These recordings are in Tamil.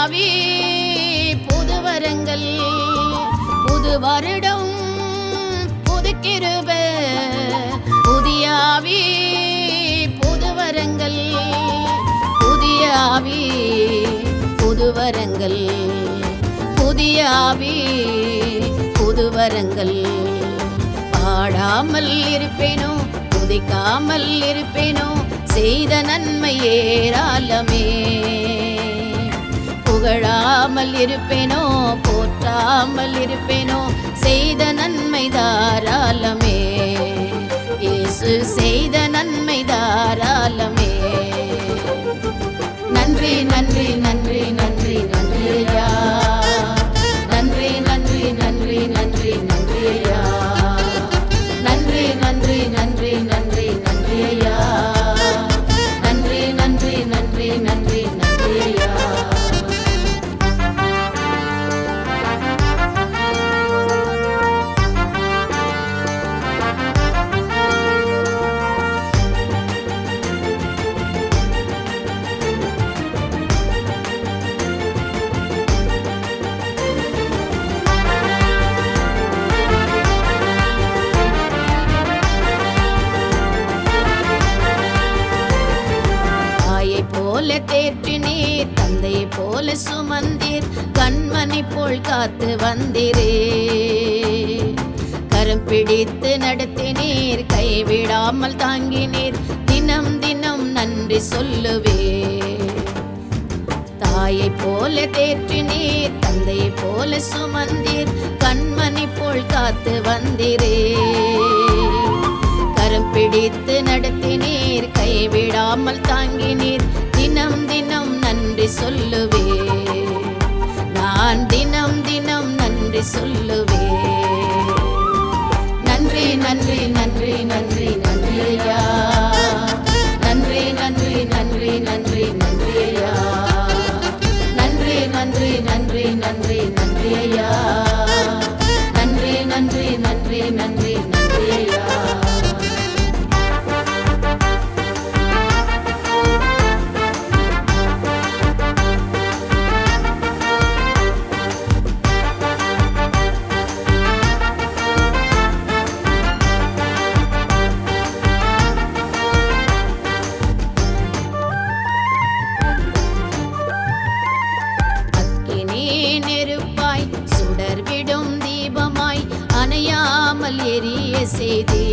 ஆவி புது வரங்கள், புது வருடம் புது கிருபை. புதிய ஆவி புது வரங்கள், புதிய ஆவி புது வரங்கள், புதிய ஆவி புது வரங்கள். பாடாமல் இருப்பேனோ துதிக்காமல் இருப்பேனோ, செய்த நன்மை ஏராளமே. புகழாமல் இருப்பேனோ போற்றாமல் இருப்பேனோ, செய்த நன்மை தாராளமே. இயேசு செய்த நன்மை தாராளமே. நன்றி நன்றி நன்றி நன்றி நன்றி ஐயா, நன்றி நன்றி நன்றி நன்றி நன்றி ஐயா, நன்றி நன்றி நன்றி நன்றி நன்றி ஐயா, நன்றி நன்றி நன்றி நன்றி நன்றி ஐயா. போல தேற்றினீர், தந்தை போல சுமந்தீர், கண்மணி போல் காத்து வந்தீரே. கரம் பிடித்து நடத்தினீர், கைவிடாமல் தாங்கினீர், தினம் தினம் நன்றி சொல்லுவே. தாயை போல தேற்றினீர், தந்தை போல சுமந்தீர், கண்மணி போல் காத்து வந்தீரே. கரம் பிடித்து நடத்தினீர், கைவிடாமல் தாங்கினீர், தினம் தினம் நன்றி சொல்லுவே. நான் தினம் தினம் நன்றி சொல்லுவே. நன்றி நன்றி நன்றி நன்றி நன்றி ஐயா, நன்றி நன்றி நன்றி நன்றி நன்றி ஐயா, நன்றி நன்றி நன்றி நன்றி நன்றி ஐயா, நன்றி நன்றி நன்றி நன்றி நன்றி ஐயா. சுடர்விடும் தீபமாய் அணையாமல் எரிய செய்தே.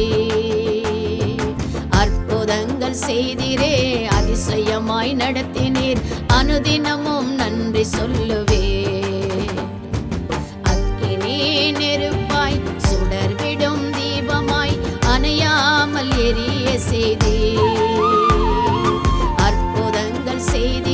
அற்புதங்கள் செய்திரே, அதிசயமாய் நடத்தினீர், அனுதினமும் நன்றி சொல்லுவே. அக்கினி நெருப்பாய் சுடர்விடும் தீபமாய் அணையாமல் எரிய செய்தே. அற்புதங்கள் செய்தி